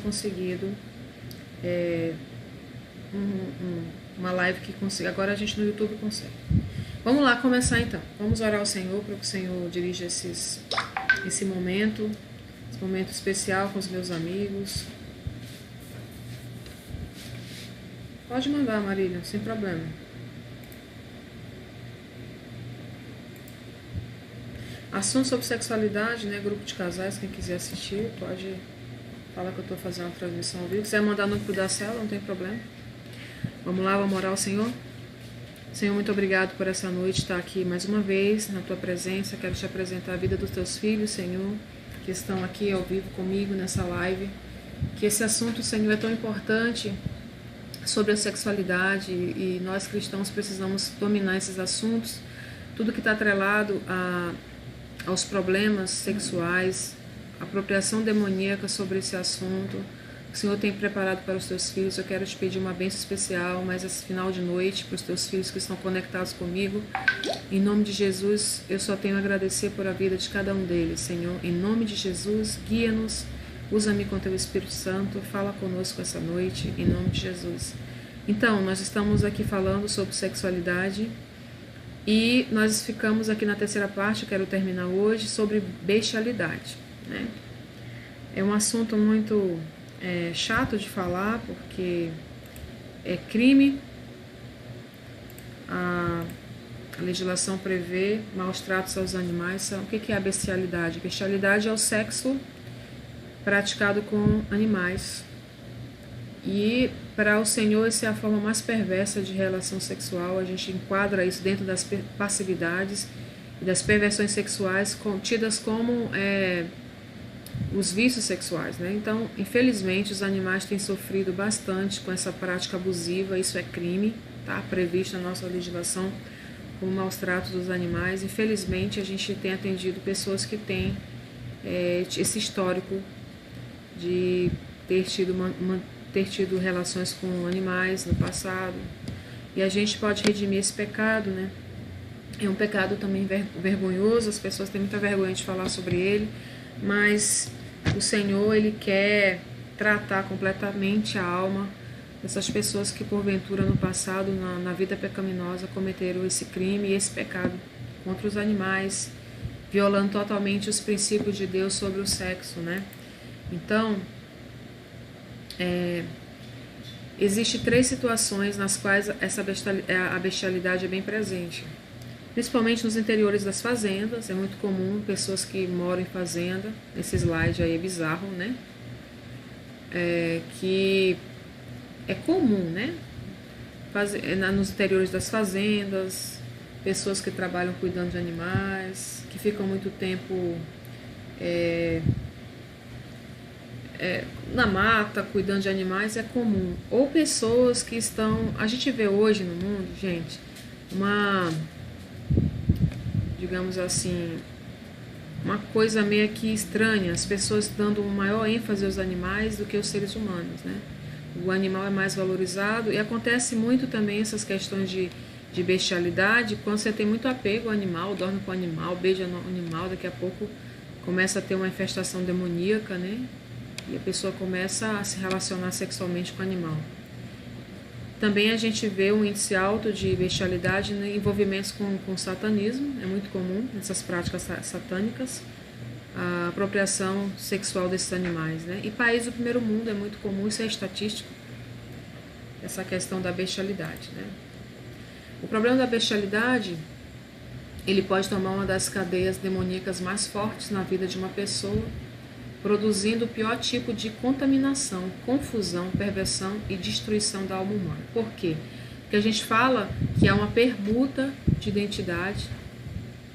conseguido uma live que consiga. Agora a gente no YouTube consegue. Vamos lá começar então. Vamos orar ao Senhor para que o Senhor dirija esse momento especial com os meus amigos. Pode mandar, Marília, sem problema. Assunto sobre sexualidade, né? Grupo de casais, quem quiser assistir, pode falar que eu estou fazendo uma transmissão ao vivo. Se quiser mandar no grupo da célula, não tem problema. Vamos lá, vamos orar ao Senhor. Senhor, muito obrigado por essa noite estar aqui mais uma vez na tua presença. Quero te apresentar a vida dos teus filhos, Senhor, que estão aqui ao vivo comigo nessa live. Que esse assunto, Senhor, é tão importante sobre a sexualidade e nós cristãos precisamos dominar esses assuntos. Tudo que está atrelado aos problemas sexuais, apropriação demoníaca sobre esse assunto. O Senhor tem preparado para os teus filhos. Eu quero te pedir uma bênção especial, mais esse final de noite, para os teus filhos que estão conectados comigo. Em nome de Jesus, eu só tenho a agradecer por a vida de cada um deles, Senhor. Em nome de Jesus, guia-nos, usa-me com teu Espírito Santo, fala conosco essa noite, em nome de Jesus. Então, nós estamos aqui falando sobre sexualidade e nós ficamos aqui na terceira parte, eu quero terminar hoje, sobre bestialidade, né? É um assunto muito chato de falar, porque é crime, a legislação prevê maus tratos aos animais. O que é a bestialidade? Bestialidade é o sexo praticado com animais. E para o Senhor, essa é a forma mais perversa de relação sexual. A gente enquadra isso dentro das passividades e das perversões sexuais tidas como os vícios sexuais, né? Então, infelizmente, os animais têm sofrido bastante com essa prática abusiva. Isso é crime, tá? Previsto na nossa legislação como maus tratos dos animais. Infelizmente, a gente tem atendido pessoas que têm esse histórico de ter tido relações com animais no passado, e a gente pode redimir esse pecado, né? É um pecado também vergonhoso, as pessoas têm muita vergonha de falar sobre ele, mas o Senhor, Ele quer tratar completamente a alma dessas pessoas que porventura no passado, na vida pecaminosa, cometeram esse crime e esse pecado contra os animais, violando totalmente os princípios de Deus sobre o sexo, né? Então, existem 3 situações nas quais a bestialidade é bem presente. Principalmente nos interiores das fazendas. É muito comum pessoas que moram em fazenda. Esse slide aí é bizarro, né? Que é comum, né? Nos interiores das fazendas, pessoas que trabalham cuidando de animais, que ficam muito tempo na mata, cuidando de animais, é comum. Ou pessoas que estão... A gente vê hoje no mundo, gente, digamos assim, uma coisa meio que estranha, as pessoas dando maior ênfase aos animais do que aos seres humanos, né? O animal é mais valorizado, e acontece muito também essas questões de bestialidade, quando você tem muito apego ao animal, dorme com o animal, beija no animal, daqui a pouco começa a ter uma infestação demoníaca, né? E a pessoa começa a se relacionar sexualmente com o animal. Também a gente vê um índice alto de bestialidade em envolvimentos com satanismo. É muito comum essas práticas satânicas, a apropriação sexual desses animais, né? E países do primeiro mundo é muito comum, isso é estatístico, essa questão da bestialidade, né? O problema da bestialidade, ele pode tomar uma das cadeias demoníacas mais fortes na vida de uma pessoa, produzindo o pior tipo de contaminação, confusão, perversão e destruição da alma humana. Por quê? Porque a gente fala que há uma permuta de identidade,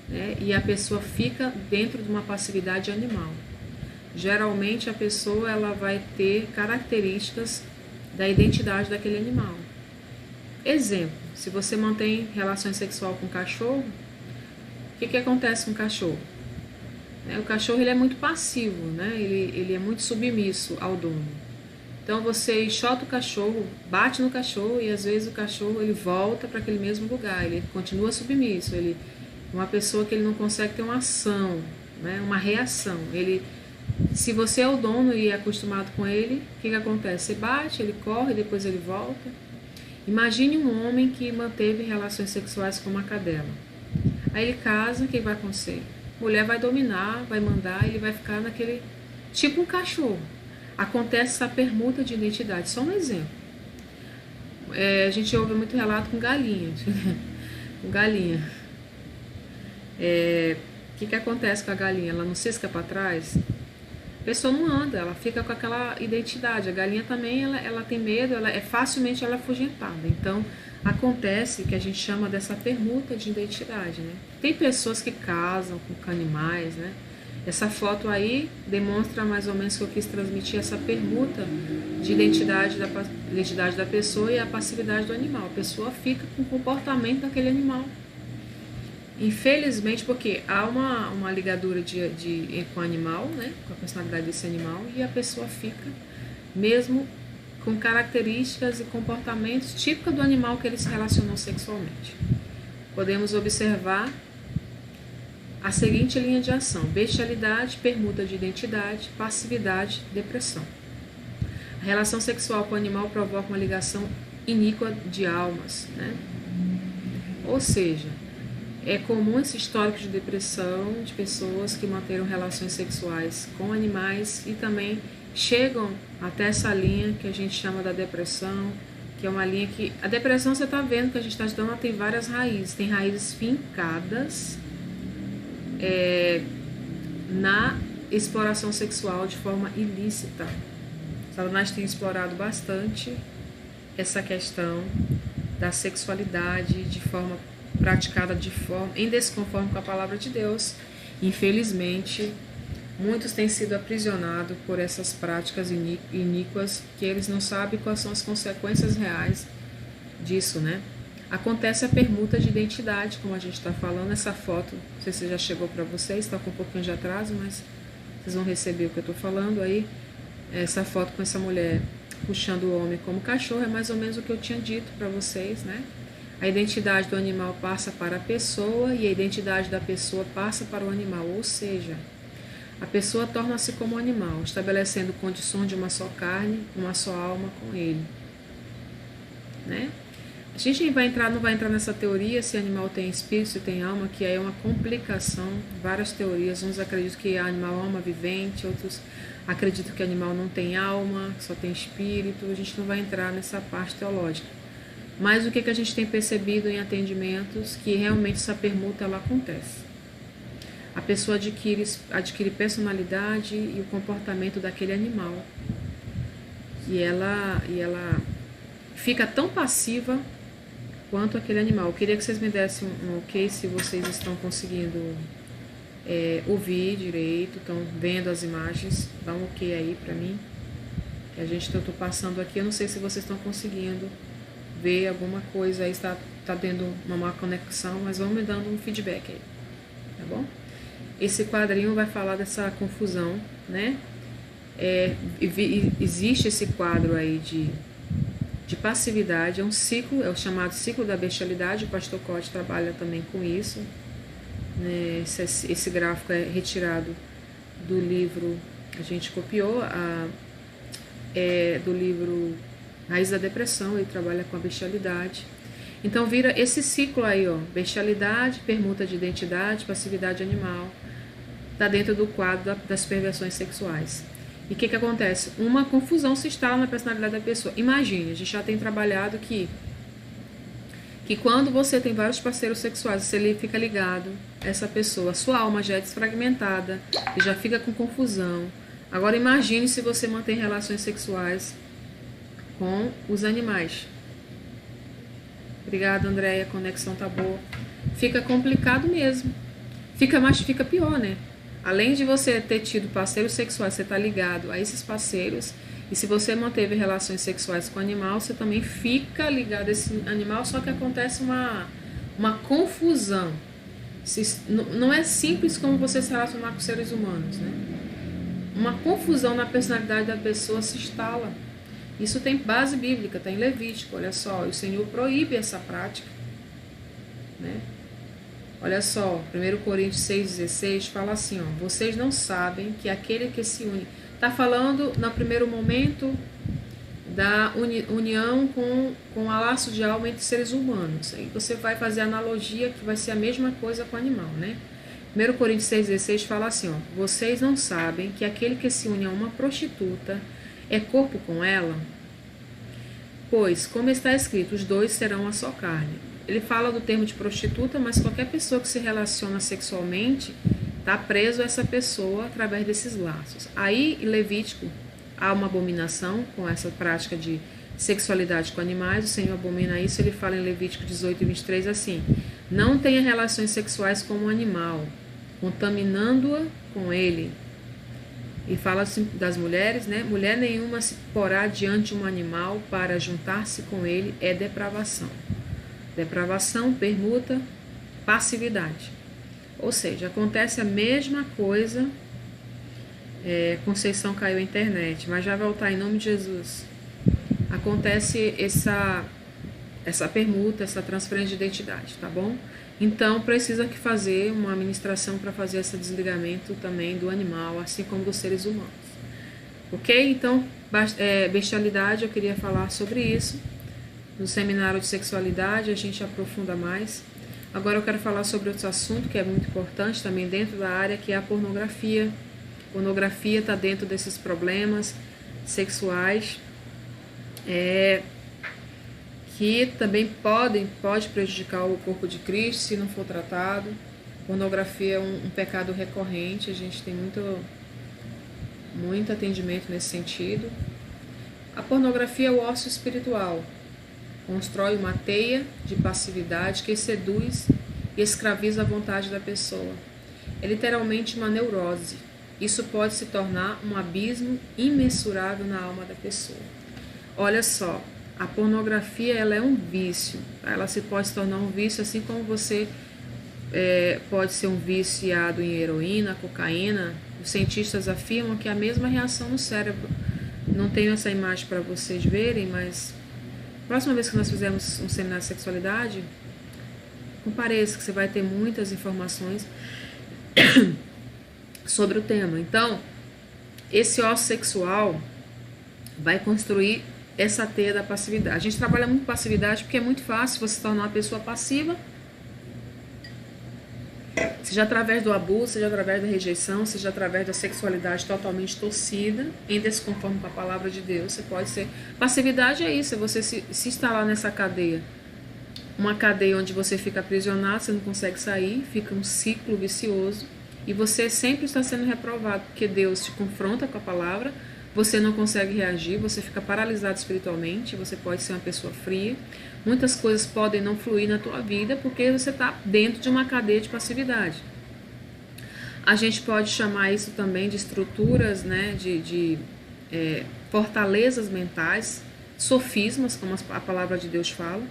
né, e a pessoa fica dentro de uma passividade animal. Geralmente a pessoa ela vai ter características da identidade daquele animal. Exemplo, se você mantém relações sexuais com o cachorro, o que acontece com o cachorro? O cachorro ele é muito passivo, né? Ele é muito submisso ao dono. Então você enxota o cachorro, bate no cachorro, e às vezes o cachorro ele volta para aquele mesmo lugar, ele continua submisso. Ele uma pessoa que ele não consegue ter uma ação, né? Uma reação. Ele Se você é o dono e é acostumado com ele, o que acontece? Você bate, ele corre, depois ele volta. Imagine um homem que manteve relações sexuais com uma cadela. Aí ele casa, o que vai acontecer? A mulher vai dominar, vai mandar, ele vai ficar naquele... tipo um cachorro. Acontece essa permuta de identidade. Só um exemplo. A gente ouve muito relato com galinha. Com galinha. O que acontece com a galinha? Ela não cisca para trás? A pessoa não anda, ela fica com aquela identidade. A galinha também, ela tem medo, facilmente ela é afugentada. Então, acontece que a gente chama dessa permuta de identidade, né? Tem pessoas que casam com animais, né? Essa foto aí demonstra mais ou menos que eu quis transmitir essa permuta de identidade da pessoa e a passividade do animal. A pessoa fica com o comportamento daquele animal. Infelizmente, porque há uma ligadura com o animal, né, com a personalidade desse animal, e a pessoa fica mesmo com características e comportamentos típicos do animal que ele se relacionou sexualmente. Podemos observar a seguinte linha de ação: bestialidade, permuta de identidade, passividade, depressão. A relação sexual com o animal provoca uma ligação iníqua de almas, né? Ou seja, é comum esse histórico de depressão de pessoas que manteram relações sexuais com animais e também chegam até essa linha que a gente chama da depressão, que é uma linha que... A depressão, você está vendo que a gente está estudando, ela tem várias raízes. Tem raízes fincadas na exploração sexual de forma ilícita. Satanás tem explorado bastante essa questão da sexualidade de forma praticada em desconforme com a palavra de Deus. Infelizmente, muitos têm sido aprisionados por essas práticas iníquas que eles não sabem quais são as consequências reais disso, né? Acontece a permuta de identidade, como a gente está falando. Essa foto, não sei se já chegou para vocês, está com um pouquinho de atraso, mas vocês vão receber o que eu estou falando aí. Essa foto com essa mulher puxando o homem como cachorro é mais ou menos o que eu tinha dito para vocês, né? A identidade do animal passa para a pessoa e a identidade da pessoa passa para o animal, ou seja, a pessoa torna-se como animal, estabelecendo condições de uma só carne, uma só alma com ele, né? A gente não vai entrar nessa teoria se animal tem espírito, se tem alma, que aí é uma complicação, várias teorias. Uns acreditam que animal é alma vivente, outros acreditam que animal não tem alma, só tem espírito. A gente não vai entrar nessa parte teológica. Mas o que a gente tem percebido em atendimentos, que realmente essa permuta ela acontece. A pessoa adquire personalidade e o comportamento daquele animal. E ela fica tão passiva quanto aquele animal. Eu queria que vocês me dessem um ok se vocês estão conseguindo ouvir direito, estão vendo as imagens. Dá um ok aí pra mim. Que eu tô passando aqui, eu não sei se vocês estão conseguindo ver alguma coisa aí, está tendo uma má conexão, mas vão me dando um feedback aí, tá bom? Esse quadrinho vai falar dessa confusão, né? Existe esse quadro aí de passividade, é um ciclo, é o chamado ciclo da bestialidade. O pastor Cote trabalha também com isso, né? Esse gráfico é retirado do livro, a gente copiou do livro Raiz da Depressão. Ele trabalha com a bestialidade. Então vira esse ciclo aí, ó, bestialidade, permuta de identidade, passividade animal, tá dentro do quadro das perversões sexuais. E o que acontece? Uma confusão se instala na personalidade da pessoa. Imagine, a gente já tem trabalhado que quando você tem vários parceiros sexuais, você fica ligado a essa pessoa, a sua alma já é desfragmentada, e já fica com confusão. Agora imagine se você mantém relações sexuais com os animais. Obrigada, Andréia, a conexão tá boa. Fica complicado mesmo. Fica pior, né? Além de você ter tido parceiros sexuais, você tá ligado a esses parceiros, e se você manteve relações sexuais com o animal, você também fica ligado a esse animal, só que acontece uma confusão. Não é simples como você se relacionar com seres humanos, né? Uma confusão na personalidade da pessoa se instala. Isso tem base bíblica, está em Levítico, olha só, o Senhor proíbe essa prática, né? Olha só, 1 Coríntios 6,16 fala assim, ó, vocês não sabem que aquele que se une... Está falando, no primeiro momento, da união com a laço de alma entre seres humanos. Aí você vai fazer a analogia que vai ser a mesma coisa com o animal, né? 1 Coríntios 6,16 fala assim, ó, vocês não sabem que aquele que se une a uma prostituta é corpo com ela? Pois, como está escrito, os dois serão uma só carne. Ele fala do termo de prostituta, mas qualquer pessoa que se relaciona sexualmente está preso a essa pessoa através desses laços. Aí, em Levítico, há uma abominação com essa prática de sexualidade com animais, o Senhor abomina isso, ele fala em Levítico 18:23 assim, não tenha relações sexuais com um animal, contaminando-a com ele. E fala assim das mulheres, né? Mulher nenhuma se porá diante de um animal para juntar-se com ele, é depravação. Depravação, permuta, passividade. Ou seja, acontece a mesma coisa. Conceição caiu a internet, mas já voltar em nome de Jesus. Acontece essa permuta, essa transferência de identidade, tá bom? Então precisa que fazer uma administração para fazer esse desligamento também do animal, assim como dos seres humanos. Ok? Então, bestialidade, eu queria falar sobre isso. No seminário de sexualidade a gente aprofunda mais. Agora eu quero falar sobre outro assunto que é muito importante também dentro da área, que é a pornografia. Pornografia está dentro desses problemas sexuais que também pode prejudicar o corpo de Cristo se não for tratado. Pornografia é um pecado recorrente, a gente tem muito atendimento nesse sentido. A pornografia é o ócio espiritual, constrói uma teia de passividade que seduz e escraviza a vontade da pessoa. É literalmente uma neurose. Isso pode se tornar um abismo imensurável na alma da pessoa. Olha só, a pornografia ela é um vício. Ela pode se tornar um vício, assim como você pode ser um viciado em heroína, cocaína. Os cientistas afirmam que é a mesma reação no cérebro. Não tenho essa imagem para vocês verem, mas próxima vez que nós fizermos um seminário de sexualidade, compareça que você vai ter muitas informações sobre o tema. Então, esse ócio sexual vai construir essa teia da passividade. A gente trabalha muito passividade porque é muito fácil você se tornar uma pessoa passiva, seja através do abuso, seja através da rejeição, seja através da sexualidade totalmente torcida, em desconforme com a palavra de Deus. Você pode ser... Passividade é isso, é você se instalar nessa cadeia. Uma cadeia onde você fica aprisionado, você não consegue sair, fica um ciclo vicioso, e você sempre está sendo reprovado, porque Deus te confronta com a palavra, você não consegue reagir, você fica paralisado espiritualmente, você pode ser uma pessoa fria, muitas coisas podem não fluir na tua vida, porque você está dentro de uma cadeia de passividade. A gente pode chamar isso também de estruturas, né, de fortalezas mentais, sofismas, como a palavra de Deus fala,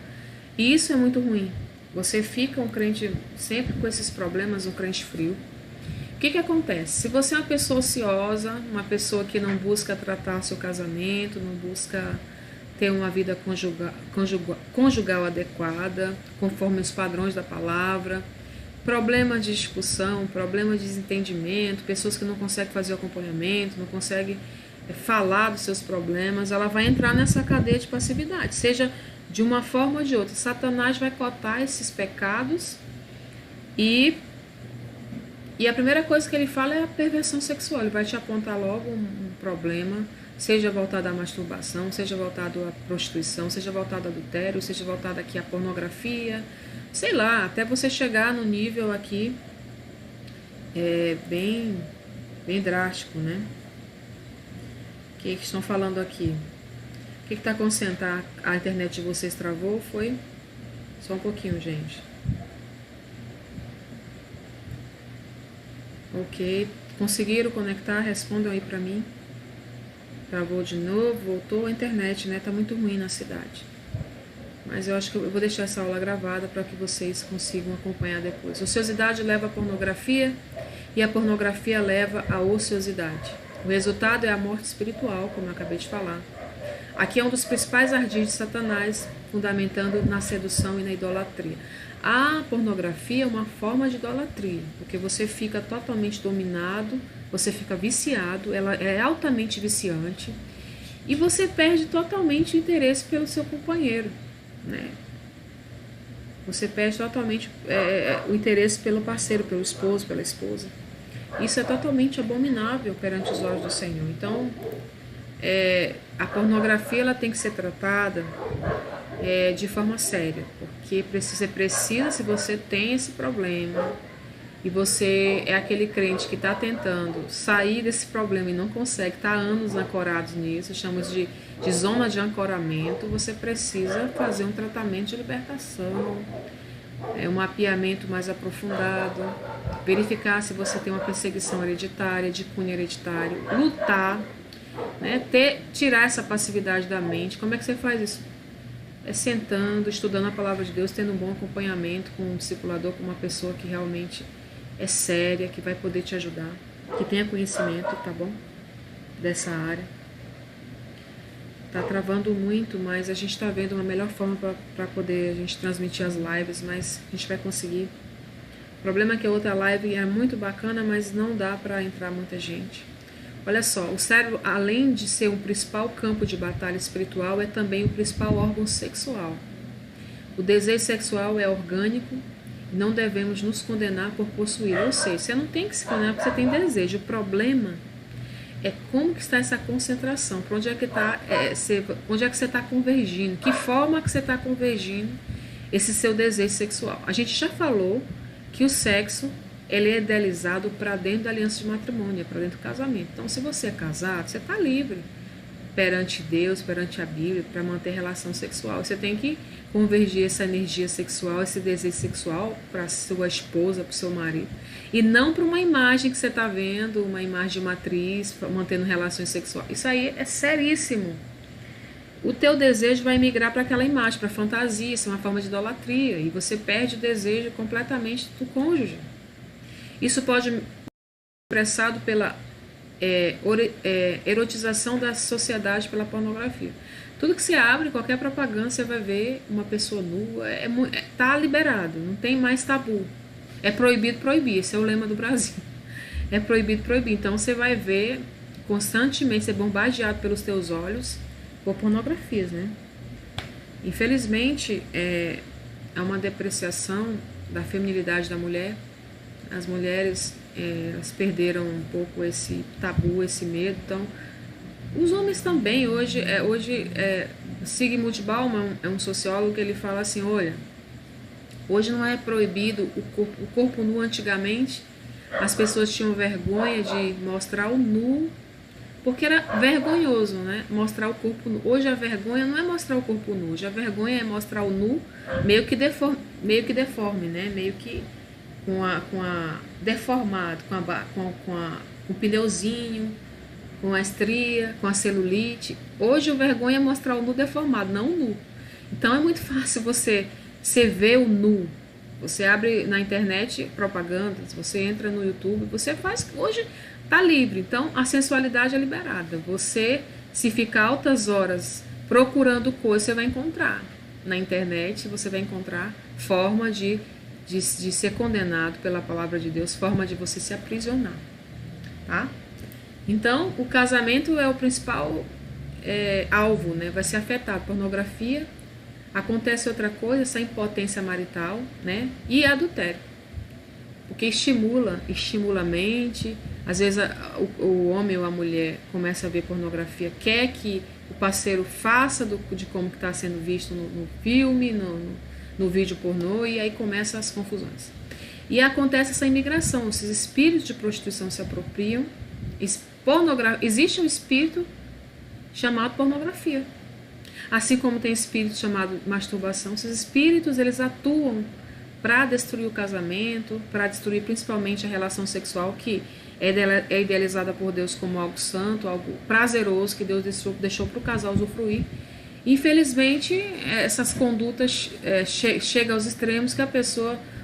e isso é muito ruim. Você fica um crente sempre com esses problemas, um crente frio. O que acontece? Se você é uma pessoa ociosa, uma pessoa que não busca tratar seu casamento, não busca ter uma vida conjugal adequada, conforme os padrões da palavra, problemas de discussão, problemas de desentendimento, pessoas que não conseguem fazer o acompanhamento, não conseguem falar dos seus problemas, ela vai entrar nessa cadeia de passividade, seja de uma forma ou de outra. Satanás vai cotar esses pecados e a primeira coisa que ele fala é a perversão sexual. Ele vai te apontar logo um problema, seja voltado à masturbação, seja voltado à prostituição, seja voltado ao adultério, seja voltado aqui à pornografia, sei lá, até você chegar no nível aqui bem drástico, né? O que estão falando aqui? O que está acontecendo? A internet de vocês travou? Foi? Só um pouquinho, gente. Ok, conseguiram conectar? Respondam aí pra mim. Travou de novo, voltou a internet, né? Tá muito ruim na cidade. Mas eu acho que eu vou deixar essa aula gravada para que vocês consigam acompanhar depois. Ociosidade leva à pornografia e a pornografia leva à ociosidade. O resultado é a morte espiritual, como eu acabei de falar. Aqui é um dos principais ardis de Satanás, fundamentando na sedução e na idolatria. A pornografia é uma forma de idolatria, porque você fica totalmente dominado, você fica viciado, ela é altamente viciante, e você perde totalmente o interesse pelo seu companheiro, né? Você perde totalmente o interesse pelo parceiro, pelo esposo, pela esposa. Isso é totalmente abominável perante os olhos do Senhor. Então, a pornografia ela tem que ser tratada de forma séria, porque você precisa, se você tem esse problema e você é aquele crente que está tentando sair desse problema e não consegue, está há anos ancorados nisso, chamamos de zona de ancoramento, você precisa fazer um tratamento de libertação, um mapeamento mais aprofundado, verificar se você tem uma perseguição hereditária, de cunho hereditário, lutar, né, tirar essa passividade da mente. Como é que você faz isso? É sentando, estudando a palavra de Deus, tendo um bom acompanhamento com um discipulador, com uma pessoa que realmente é séria, que vai poder te ajudar, que tenha conhecimento, tá bom? Dessa área. Tá travando muito, mas a gente tá vendo uma melhor forma para poder a gente transmitir as lives, mas a gente vai conseguir. O problema é que a outra live é muito bacana, mas não dá para entrar muita gente. Olha só, o cérebro, além de ser um principal campo de batalha espiritual, é também o principal órgão sexual. O desejo sexual é orgânico e não devemos nos condenar por possuir. Ou seja, você não tem que se condenar porque você tem desejo. O problema é como que está essa concentração, para onde é que está, onde é que você está convergindo, que forma que você está convergindo esse seu desejo sexual. A gente já falou que o sexo ele é idealizado para dentro da aliança de matrimônio, para dentro do casamento. Então, se você é casado, você está livre perante Deus, perante a Bíblia, para manter relação sexual. Você tem que convergir essa energia sexual, esse desejo sexual para sua esposa, para o seu marido. E não para uma imagem que você está vendo, uma imagem de matriz, mantendo relações sexuais. Isso aí é seríssimo. O teu desejo vai migrar para aquela imagem, para a fantasia, isso é uma forma de idolatria. E você perde o desejo completamente do cônjuge. Isso pode ser expressado pela erotização da sociedade pela pornografia. Tudo que você abre, qualquer propaganda, você vai ver uma pessoa nua, tá liberado, não tem mais tabu. É proibido proibir, esse é o lema do Brasil. É proibido proibir. Então você vai ver constantemente, ser bombardeado pelos teus olhos por pornografias, né? Infelizmente, é uma depreciação da feminilidade da mulher. As mulheres elas perderam um pouco esse tabu, esse medo. Então, os homens também. Hoje Sigmund Bauman é um sociólogo que ele fala assim, olha, hoje não é proibido o corpo nu. Antigamente, as pessoas tinham vergonha de mostrar o nu, porque era vergonhoso, né? Mostrar o corpo nu. Hoje a vergonha não é mostrar o corpo nu, hoje a vergonha é mostrar o nu meio que deforme, né? Meio que deformado, com o pneuzinho, com a estria, com a celulite. Hoje o vergonha é mostrar o nu deformado, não o nu. Então é muito fácil você ver o nu. Você abre na internet propagandas, você entra no YouTube, você faz. Hoje tá livre, então a sensualidade é liberada. Você, se ficar altas horas procurando coisa, você vai encontrar. Na internet você vai encontrar forma de ser condenado pela palavra de Deus, forma de você se aprisionar, tá? Então, o casamento é o principal alvo, né? Vai ser afetado. Pornografia, acontece outra coisa, essa impotência marital, né? E adultério, porque estimula a mente. Às vezes o homem ou a mulher começa a ver pornografia, quer que o parceiro faça de como está sendo visto no filme, no vídeo pornô, e aí começam as confusões. E acontece essa imigração, esses espíritos de prostituição se apropriam. Existe um espírito chamado pornografia. Assim como tem espírito chamado masturbação, esses espíritos eles atuam para destruir o casamento, para destruir principalmente a relação sexual, que é idealizada por Deus como algo santo, algo prazeroso, que Deus deixou para o casal usufruir. Infelizmente, essas condutas chegam aos extremos que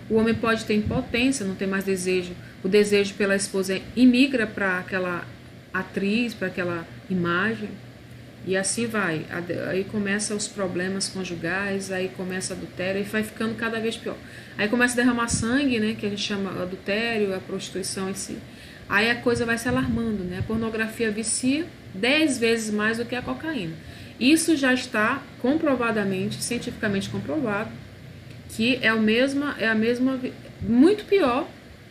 o homem pode ter impotência, não ter mais desejo. O desejo pela esposa imigra para aquela atriz, para aquela imagem. E assim vai. Aí começa os problemas conjugais, aí começa adultério, e vai ficando cada vez pior. Aí começa a derramar sangue, né, que a gente chama adultério, a prostituição em si. Aí a coisa vai se alarmando, né? A pornografia vicia 10 vezes mais do que a cocaína. Isso já está comprovadamente, cientificamente comprovado, que é a mesma, muito pior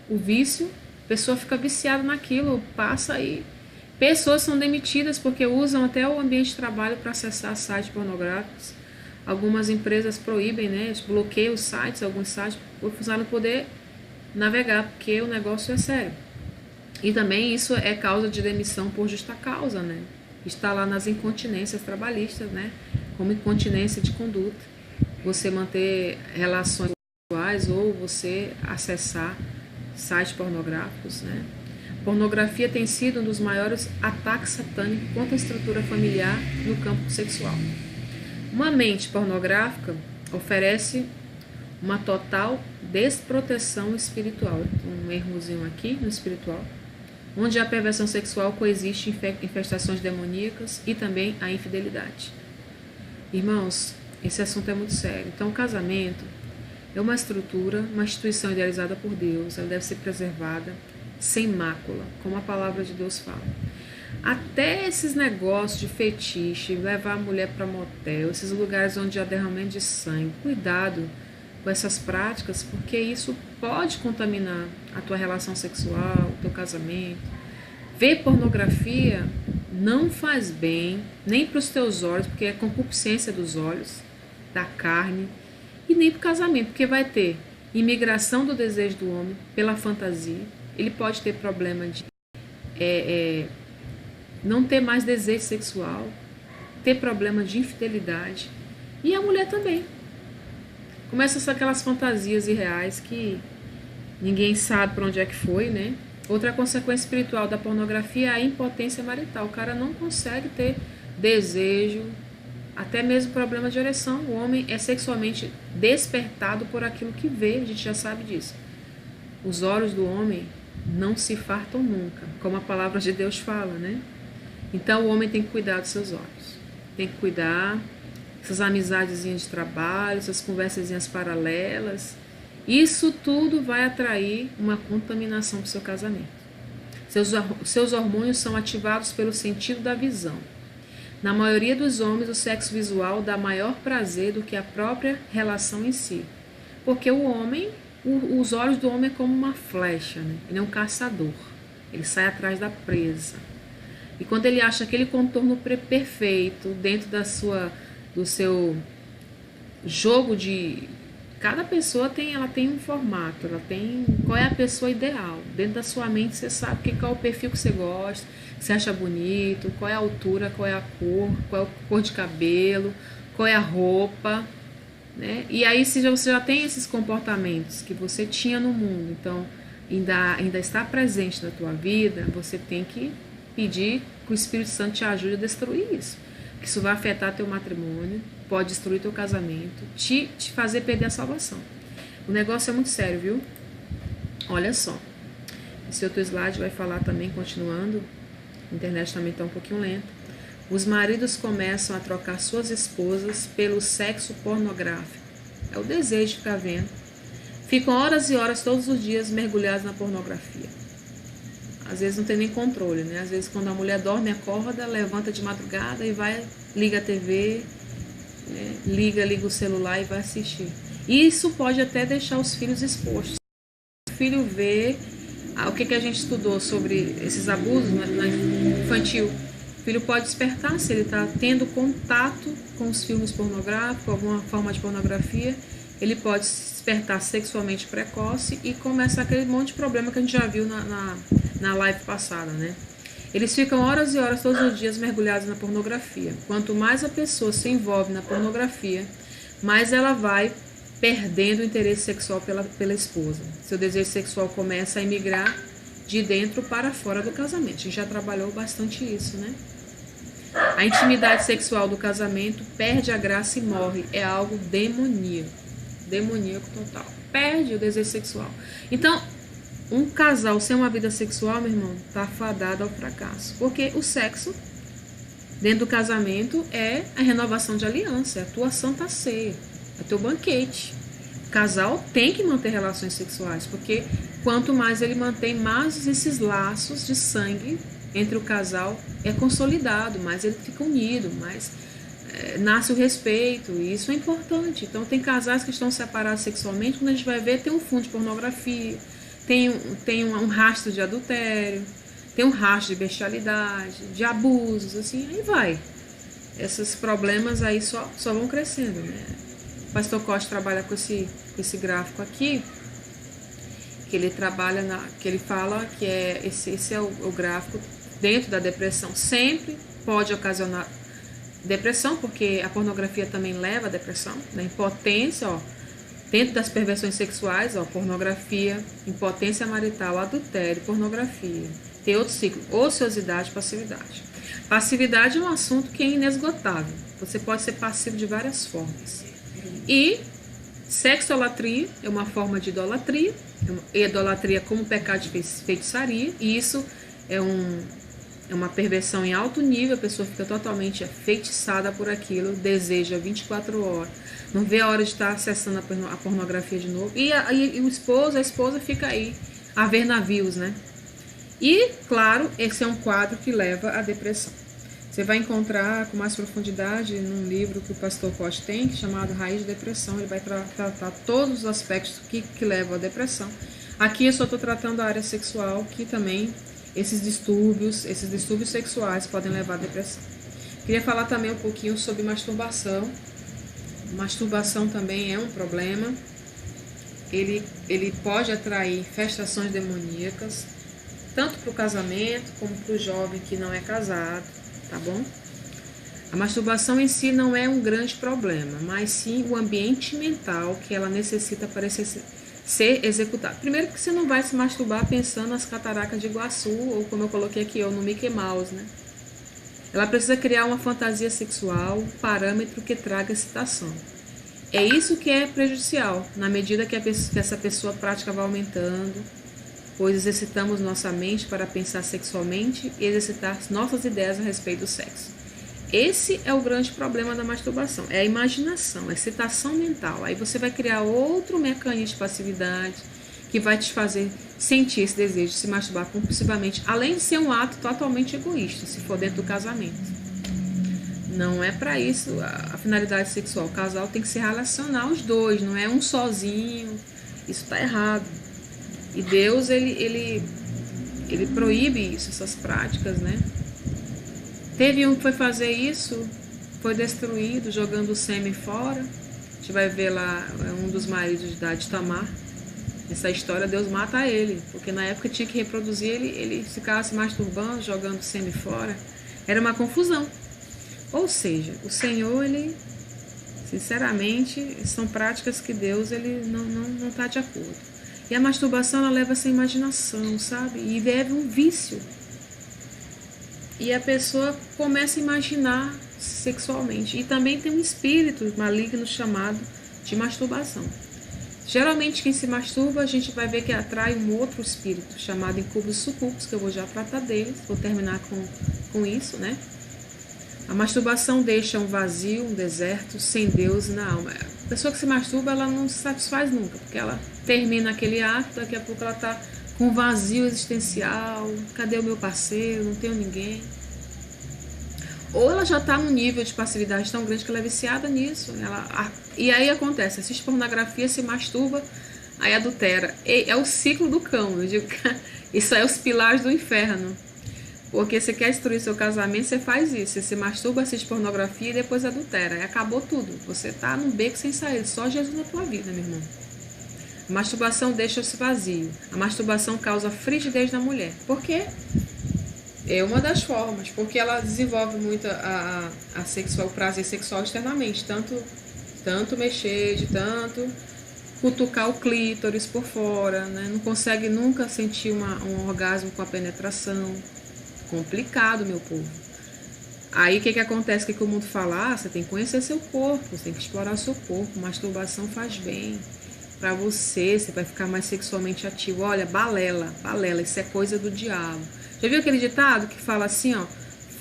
o vício, a pessoa fica viciada naquilo, passa aí. Pessoas são demitidas porque usam até o ambiente de trabalho para acessar sites pornográficos. Algumas empresas proíbem, né, bloqueiam os sites, alguns sites, para o funcionário poder navegar, porque o negócio é sério. E também isso é causa de demissão por justa causa, né? Está lá nas incontinências trabalhistas, né? Como incontinência de conduta. Você manter relações sexuais ou você acessar sites pornográficos, né? Pornografia tem sido um dos maiores ataques satânicos contra a estrutura familiar no campo sexual. Uma mente pornográfica oferece uma total desproteção espiritual. Um errozinho aqui no espiritual. Onde a perversão sexual coexiste infestações demoníacas e também a infidelidade. Irmãos, esse assunto é muito sério. Então, o casamento é uma estrutura, uma instituição idealizada por Deus. Ela deve ser preservada sem mácula, como a palavra de Deus fala. Até esses negócios de fetiche, levar a mulher para motel, esses lugares onde há derramamento de sangue, cuidado com essas práticas, porque isso pode contaminar a tua relação sexual, o teu casamento. Ver pornografia não faz bem, nem para os teus olhos, porque é concupiscência dos olhos, da carne, e nem para o casamento, porque vai ter imigração do desejo do homem pela fantasia. Ele pode ter problema de não ter mais desejo sexual, ter problema de infidelidade, e a mulher também. Começam aquelas fantasias irreais que ninguém sabe para onde é que foi, né? Outra consequência espiritual da pornografia é a impotência marital. O cara não consegue ter desejo, até mesmo problema de ereção. O homem é sexualmente despertado por aquilo que vê, a gente já sabe disso. Os olhos do homem não se fartam nunca, como a palavra de Deus fala, né? Então o homem tem que cuidar dos seus olhos, tem que cuidar essas amizadezinhas de trabalho, essas conversazinhas paralelas. Isso tudo vai atrair uma contaminação para o seu casamento. Seus hormônios são ativados pelo sentido da visão. Na maioria dos homens, o sexo visual dá maior prazer do que a própria relação em si. Porque o homem, os olhos do homem é como uma flecha, né? Ele é um caçador. Ele sai atrás da presa. E quando ele acha aquele contorno perfeito dentro do seu jogo de... Cada pessoa tem um formato, ela tem qual é a pessoa ideal. Dentro da sua mente você sabe qual é o perfil que você gosta, que você acha bonito, qual é a altura, qual é a cor, qual é a cor de cabelo, qual é a roupa, né? E aí se você já tem esses comportamentos que você tinha no mundo, então ainda está presente na tua vida, você tem que pedir que o Espírito Santo te ajude a destruir isso. Que isso vai afetar teu matrimônio, pode destruir teu casamento, te fazer perder a salvação. O negócio é muito sério, viu? Olha só. Esse outro slide vai falar também, continuando. A internet também está um pouquinho lenta. Os maridos começam a trocar suas esposas pelo sexo pornográfico. É o desejo de ficar vendo. Ficam horas e horas todos os dias mergulhados na pornografia. Às vezes não tem nem controle, né? Às vezes quando a mulher dorme, acorda, levanta de madrugada e vai, liga a TV, né? liga o celular e vai assistir. Isso pode até deixar os filhos expostos. O filho vê o que a gente estudou sobre esses abusos na infantil. O filho pode despertar se ele está tendo contato com os filmes pornográficos, alguma forma de pornografia. Ele pode se despertar sexualmente precoce e começa aquele monte de problema que a gente já viu na live passada, né? Eles ficam horas e horas todos os dias mergulhados na pornografia. Quanto mais a pessoa se envolve na pornografia, mais ela vai perdendo o interesse sexual pela esposa. Seu desejo sexual começa a emigrar de dentro para fora do casamento. A gente já trabalhou bastante isso, né? A intimidade sexual do casamento perde a graça e morre. É algo demoníaco. Demoníaco total. Perde o desejo sexual. Então, um casal sem uma vida sexual, meu irmão, tá fadado ao fracasso. Porque o sexo dentro do casamento é a renovação de aliança, é a tua santa ceia, é o teu banquete. O casal tem que manter relações sexuais, porque quanto mais ele mantém, mais esses laços de sangue entre o casal é consolidado, mais ele fica unido, mais nasce o respeito, e isso é importante. Então tem casais que estão separados sexualmente, quando a gente vai ver, tem um fundo de pornografia, tem um rastro de adultério, tem um rastro de bestialidade, de abusos, assim, aí vai. Esses problemas aí só vão crescendo, né? O pastor Costa trabalha com esse gráfico aqui, que ele trabalha, que ele fala que esse é o gráfico dentro da depressão. Sempre pode ocasionar depressão, porque a pornografia também leva à depressão, né? Impotência, ó, dentro das perversões sexuais, ó, pornografia, impotência marital, adultério, pornografia. Tem outro ciclo, ociosidade, passividade. Passividade é um assunto que é inesgotável. Você pode ser passivo de várias formas. E sexolatria é uma forma de idolatria, idolatria como pecado de feitiçaria, e isso é uma perversão em alto nível, a pessoa fica totalmente feitiçada por aquilo, deseja 24 horas, não vê a hora de estar acessando a pornografia de novo, e o esposo, a esposa fica aí a ver navios, né? E, claro, esse é um quadro que leva à depressão. Você vai encontrar com mais profundidade num livro que o pastor Costa tem, chamado Raiz de Depressão. Ele vai tratar todos os aspectos que levam à depressão. Aqui eu só estou tratando a área sexual, que também esses distúrbios sexuais podem levar à depressão. Queria falar também um pouquinho sobre masturbação. Masturbação também é um problema. Ele pode atrair infestações demoníacas, tanto para o casamento como para o jovem que não é casado, tá bom? A masturbação em si não é um grande problema, mas sim o ambiente mental que ela necessita para ser executada. Primeiro que você não vai se masturbar pensando nas cataracas de Iguaçu, ou como eu coloquei aqui, ou no Mickey Mouse, né? Ela precisa criar uma fantasia sexual, um parâmetro que traga excitação. É isso que é prejudicial, na medida que essa pessoa prática vai aumentando, pois exercitamos nossa mente para pensar sexualmente e exercitar nossas ideias a respeito do sexo. Esse é o grande problema da masturbação, é a imaginação, a excitação mental. Aí você vai criar outro mecanismo de passividade que vai te fazer sentir esse desejo de se masturbar compulsivamente, além de ser um ato totalmente egoísta, se for dentro do casamento. Não é para isso a finalidade sexual. O casal tem que se relacionar os dois, não é um sozinho. Isso está errado. E Deus, ele proíbe isso, essas práticas, né? Teve um que foi fazer isso, foi destruído, jogando o sêmen fora. A gente vai ver lá um dos maridos de Tamar. Essa história, Deus mata ele, porque na época tinha que reproduzir, ele ficava se masturbando, jogando o sêmen fora. Era uma confusão. Ou seja, o Senhor, ele, sinceramente, são práticas que Deus ele não está de acordo. E a masturbação, ela leva essa imaginação, sabe? E leva um vício. E a pessoa começa a imaginar sexualmente. E também tem um espírito maligno chamado de masturbação. Geralmente, quem se masturba, a gente vai ver que atrai um outro espírito chamado incubus sucubus, que eu vou já tratar deles. Vou terminar com isso, né? A masturbação deixa um vazio, um deserto, sem Deus na alma. A pessoa que se masturba, ela não se satisfaz nunca, porque ela termina aquele ato, daqui a pouco ela está com um vazio existencial. Cadê o meu parceiro? Não tenho ninguém. Ou ela já está num nível de passividade tão grande que ela é viciada nisso. E aí acontece, assiste pornografia, se masturba, aí adultera. É o ciclo do cão, eu digo, isso é os pilares do inferno. Porque você quer destruir seu casamento, você faz isso. Você se masturba, assiste pornografia e depois adultera. Aí acabou tudo. Você tá num beco sem saída. Só Jesus na tua vida, meu irmão. A masturbação deixa-se vazio. A masturbação causa frigidez na mulher. Por quê? É uma das formas. Porque ela desenvolve muito o prazer sexual externamente. Tanto mexer, de tanto cutucar o clítoris por fora, né? Não consegue nunca sentir um orgasmo com a penetração. Complicado, meu povo. Aí o que acontece? O que o mundo fala? Você tem que conhecer seu corpo, você tem que explorar o seu corpo. Masturbação faz bem pra você vai ficar mais sexualmente ativo. Olha, balela, isso é coisa do diabo. Já viu aquele ditado que fala assim, ó?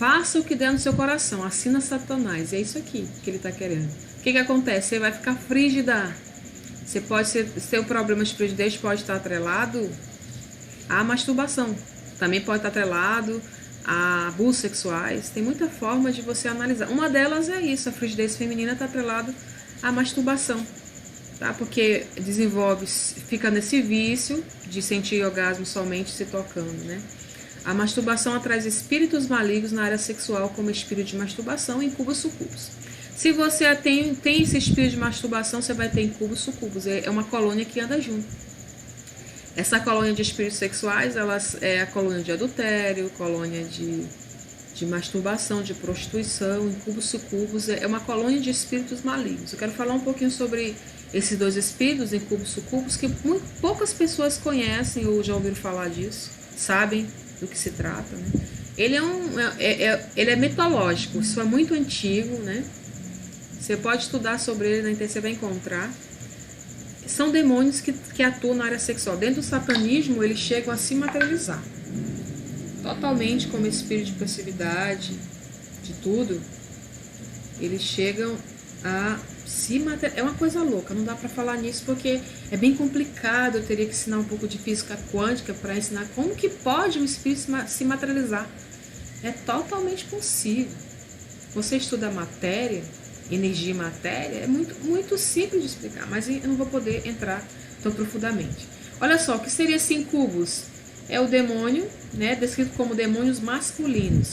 faça o que der no seu coração, assina Satanás. É isso aqui que ele está querendo. O que acontece? Você vai ficar frígida. Você pode ser, seu problema de frigidez pode estar atrelado à masturbação. Também pode estar atrelado a abusos sexuais. Tem muita forma de você analisar. Uma delas é isso, a frigidez feminina está atrelada à masturbação. Tá? Porque desenvolve, fica nesse vício de sentir orgasmo somente se tocando, né? A masturbação atrai espíritos malignos na área sexual, como espírito de masturbação, incubos, sucubos. Se você tem esse espírito de masturbação, você vai ter incubos, sucubos. É uma colônia que anda junto. Essa colônia de espíritos sexuais, elas é a colônia de adultério, colônia de masturbação, de prostituição, incubos, sucubos. É uma colônia de espíritos malignos. Eu quero falar um pouquinho sobre esses dois espíritos, incubos, sucubos, que poucas pessoas conhecem ou já ouviram falar disso, sabem do que se trata, né? Ele ele é mitológico, isso é muito antigo, né? Você pode estudar sobre ele na internet, você vai encontrar. São demônios que atuam na área sexual. Dentro do satanismo, eles chegam a se materializar. Totalmente como espírito de passividade, de tudo. Eles chegam a se materializar. É uma coisa louca, não dá para falar nisso porque é bem complicado. Eu teria que ensinar um pouco de física quântica para ensinar como que pode um espírito se materializar. É totalmente possível. Você estuda matéria, energia e matéria, é muito simples de explicar, mas eu não vou poder entrar tão profundamente. Olha só, o que seria assim, incubos? É o demônio, né, descrito como demônios masculinos,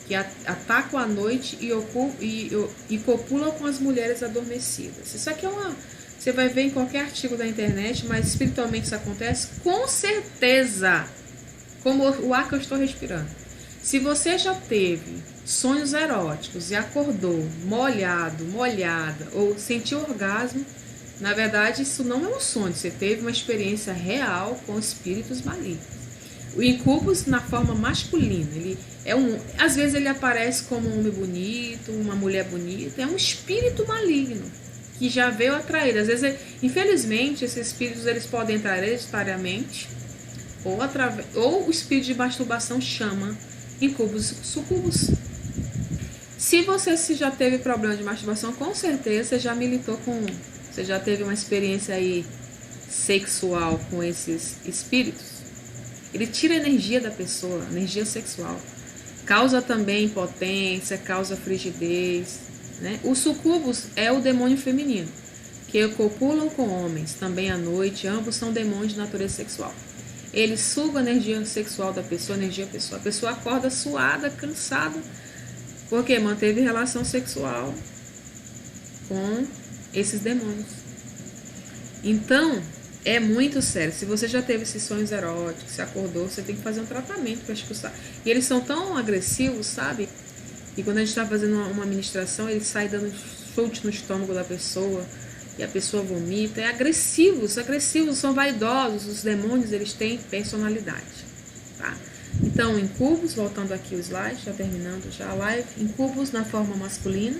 que atacam à noite e copulam com as mulheres adormecidas. Isso aqui você vai ver em qualquer artigo da internet, mas espiritualmente isso acontece com certeza, como o ar que eu estou respirando. Se você já teve sonhos eróticos e acordou molhado, molhada ou sentiu orgasmo, na verdade isso não é um sonho, você teve uma experiência real com espíritos malignos. O incubus na forma masculina, às vezes ele aparece como um homem bonito, uma mulher bonita, é um espírito maligno que já veio atrair. Às vezes, infelizmente, esses espíritos eles podem entrar hereditariamente ou o espírito de masturbação chama incubos, sucubos. Se você já teve problema de masturbação, com certeza você já militou você já teve uma experiência aí sexual com esses espíritos. Ele tira a energia da pessoa, energia sexual. Causa também impotência, causa frigidez, né? O sucubus é o demônio feminino, que copulam com homens, também à noite, ambos são demônios de natureza sexual. Eles sugam a energia sexual da pessoa, a pessoa acorda suada, cansada, porque manteve relação sexual com esses demônios. Então, é muito sério. Se você já teve esses sonhos eróticos, se acordou, você tem que fazer um tratamento para expulsar. E eles são tão agressivos, sabe? E quando a gente está fazendo uma administração, eles saem dando chute no estômago da pessoa e a pessoa vomita. É agressivos, são vaidosos. Os demônios, eles têm personalidade, tá? Então, incubos, voltando aqui o slide, já terminando já a live, incubos na forma masculina,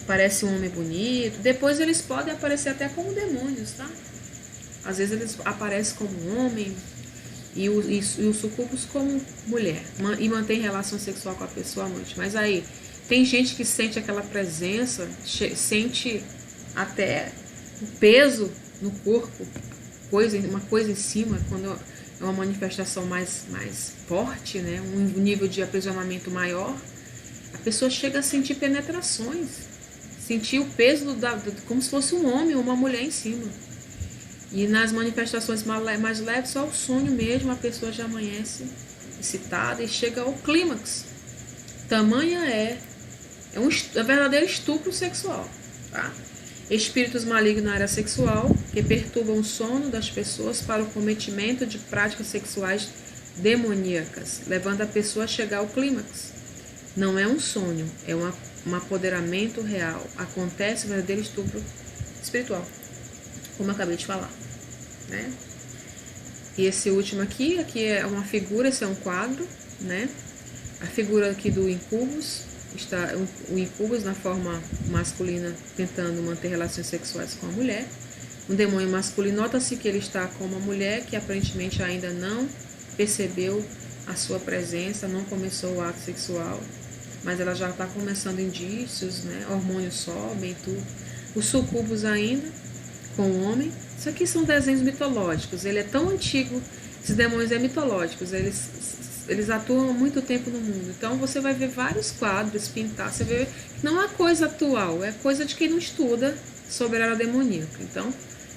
parece um homem bonito. Depois eles podem aparecer até como demônios, tá? Às vezes eles aparecem como homem e os sucubos como mulher e mantém relação sexual com a pessoa à noite. Mas aí, tem gente que sente aquela presença, sente até o peso no corpo, uma coisa em cima, quando é uma manifestação mais forte, né? Um nível de aprisionamento maior, a pessoa chega a sentir penetrações, sentir o peso como se fosse um homem ou uma mulher em cima. E nas manifestações mais leves, só o sonho mesmo, a pessoa já amanhece excitada e chega ao clímax. Tamanha é um verdadeiro estupro sexual, tá? Espíritos malignos na área sexual que perturbam o sono das pessoas para o cometimento de práticas sexuais demoníacas, levando a pessoa a chegar ao clímax. Não é um sonho, é um apoderamento real. Acontece o verdadeiro estupro espiritual, como eu acabei de falar, né? E esse último aqui é uma figura, esse é um quadro, né? A figura aqui do incubus, está o incubus na forma masculina tentando manter relações sexuais com a mulher. Um demônio masculino, nota-se que ele está com uma mulher que aparentemente ainda não percebeu a sua presença, não começou o ato sexual, mas ela já está começando indícios, né? Hormônios sobem, tudo. Os sucubos ainda, com o homem. Isso aqui são desenhos mitológicos. Ele é tão antigo, esses demônios mitológicos, eles atuam há muito tempo no mundo. Então você vai ver vários quadros pintar, você vê que não é coisa atual, é coisa de quem não estuda sobre a era demoníaca. Então,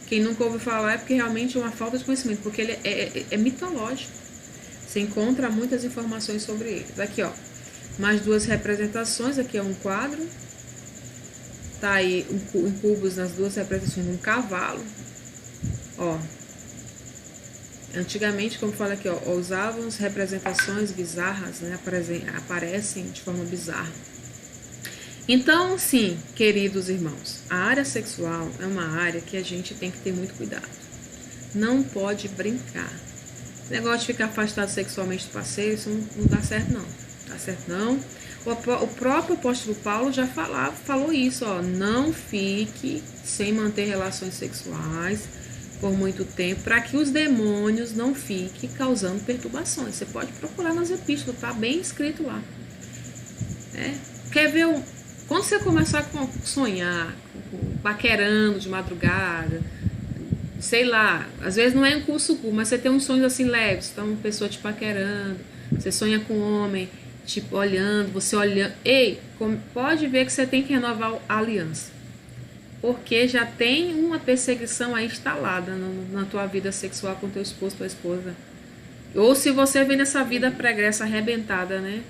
quem nunca ouviu falar é porque realmente é uma falta de conhecimento, porque ele é mitológico. Você encontra muitas informações sobre ele. Aqui, ó, mais duas representações. Aqui é um quadro. Tá aí em cubos nas duas representações de um cavalo. Ó. Antigamente, como fala aqui, ó, usavam representações bizarras, né? Aparecem de forma bizarra. Então, sim, queridos irmãos, a área sexual é uma área que a gente tem que ter muito cuidado. Não pode brincar. O negócio de ficar afastado sexualmente do parceiro, isso não dá certo não. Dá certo não. O próprio apóstolo Paulo já falou isso, ó. Não fique sem manter relações sexuais por muito tempo, para que os demônios não fiquem causando perturbações. Você pode procurar nas epístolas, tá bem escrito lá. Quer ver quando você começar a sonhar, paquerando de madrugada, sei lá, às vezes não é um curso, mas você tem uns sonhos assim leves, então uma pessoa te paquerando, você sonha com um homem, tipo, olhando, você olhando, pode ver que você tem que renovar a aliança, porque já tem uma perseguição aí instalada na tua vida sexual com teu esposo, tua esposa, ou se você vem nessa vida pregressa arrebentada, né,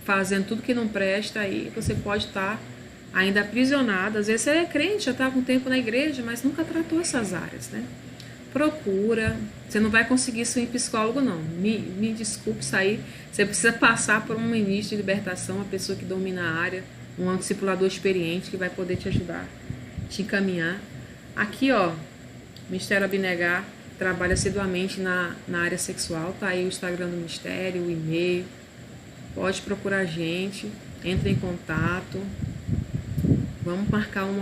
fazendo tudo que não presta, aí você pode estar ainda aprisionado. Às vezes você é crente, já está com tempo na igreja, mas nunca tratou essas áreas, né? Procura. Você não vai conseguir isso em psicólogo, não. Me desculpe sair. Você precisa passar por um ministro de libertação, uma pessoa que domina a área, um discipulador experiente que vai poder te ajudar, te encaminhar. Aqui, ó, Mistério Abnegar trabalha assiduamente na área sexual. Tá aí o Instagram do Mistério, o e-mail. Pode procurar a gente, entre em contato, vamos marcar um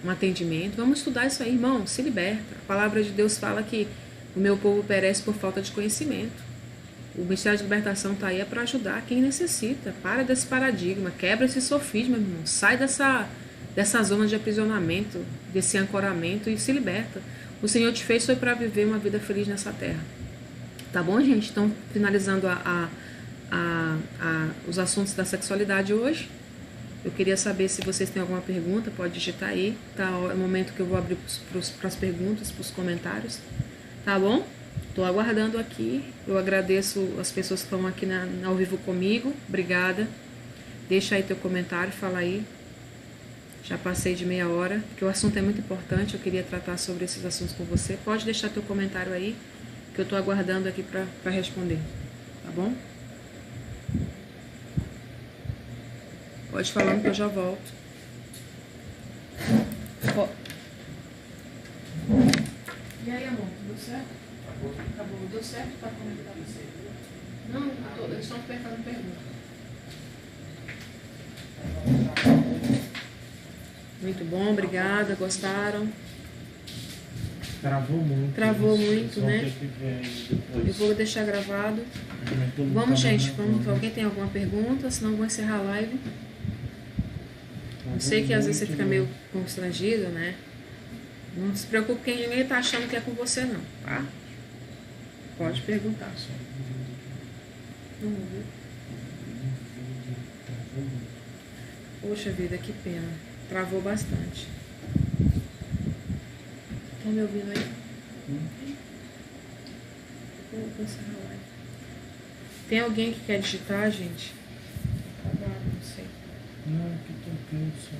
atendimento, vamos estudar isso aí, irmão, se liberta. A palavra de Deus fala que o meu povo perece por falta de conhecimento. O Ministério de Libertação está aí para ajudar quem necessita. Para desse paradigma, quebra esse sofisma, meu irmão, sai dessa zona de aprisionamento, desse ancoramento e se liberta. O Senhor te fez foi para viver uma vida feliz nessa terra. Tá bom, gente? Então, finalizando os assuntos da sexualidade hoje. Eu queria saber se vocês têm alguma pergunta, pode digitar aí. Tá? É o momento que eu vou abrir para as perguntas, para os comentários. Tá bom? Estou aguardando aqui. Eu agradeço as pessoas que estão aqui ao vivo comigo. Obrigada. Deixa aí teu comentário, fala aí. Já passei de meia hora, porque o assunto é muito importante. Eu queria tratar sobre esses assuntos com você. Pode deixar teu comentário aí, que eu estou aguardando aqui para responder, tá bom? Pode falando que eu já volto. Ó. E aí, amor, deu certo? Acabou. Deu certo? Tá como é que tá você? Não, eles estão fazendo pergunta. Muito bom, obrigada, gostaram? Travou muito. Travou muito, né? Eu vou deixar gravado. Vamos, gente, vamos. Alguém tem alguma pergunta? Senão eu vou encerrar a live. Eu sei que às vezes você fica meio constrangido, né? Não se preocupe que ninguém tá achando que é com você, não, tá? Pode perguntar. Vamos ver. Poxa vida, que pena. Travou bastante. Estão me ouvindo aí? Vou encerrar a live. Tem alguém que quer digitar, gente? Não sei. Não, que tranquilo, só.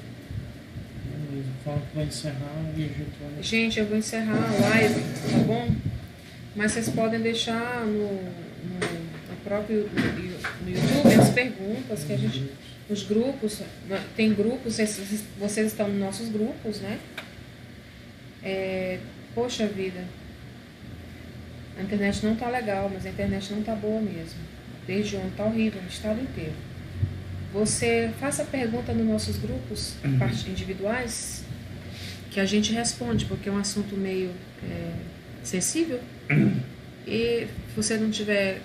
Beleza, fala que vai encerrar e a gente vai... Gente, eu vou encerrar a live, tá bom? Mas vocês podem deixar no próprio no YouTube as perguntas que a gente... Os grupos, tem grupos, vocês estão nos nossos grupos, né? Poxa vida, a internet não tá legal, mas a internet não tá boa mesmo. Desde ontem tá horrível, no estado inteiro. Você faça pergunta nos nossos grupos individuais, que a gente responde, porque é um assunto meio sensível. E se você não estiver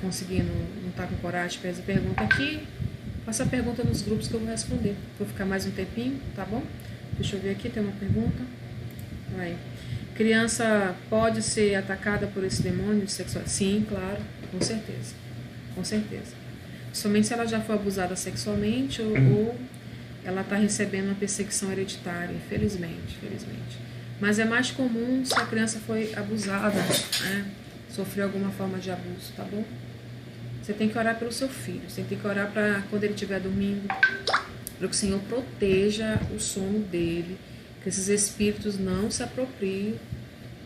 conseguindo, não está com coragem, faz a pergunta aqui, faça a pergunta nos grupos que eu vou responder. Vou ficar mais um tempinho, tá bom? Deixa eu ver aqui, tem uma pergunta. Aí. Criança pode ser atacada por esse demônio de sexualidade? Sim, claro, com certeza. Com certeza. Somente se ela já foi abusada sexualmente ou ela está recebendo uma perseguição hereditária, infelizmente. Mas é mais comum se a criança foi abusada, né? Sofreu alguma forma de abuso, tá bom? Você tem que orar pelo seu filho, você tem que orar para quando ele estiver dormindo, para que o Senhor proteja o sono dele, que esses espíritos não se apropriem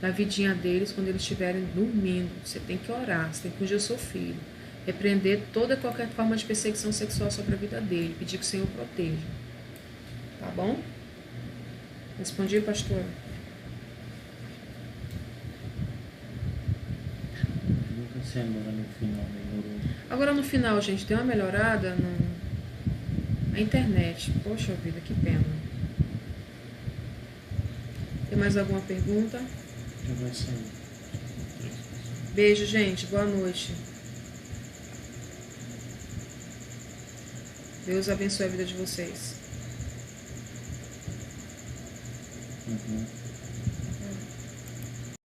da vidinha deles quando eles estiverem dormindo. Você tem que orar, você tem que ungir o seu filho, repreender toda qualquer forma de perseguição sexual sobre a vida dele, pedir que o Senhor proteja. Tá bom? Respondi, pastor? Agora no final melhorou. Agora no final, gente, deu uma melhorada na internet. Poxa vida, que pena. Tem mais alguma pergunta? Já vai sair. Beijo, gente. Boa noite. Deus abençoe a vida de vocês. Uhum.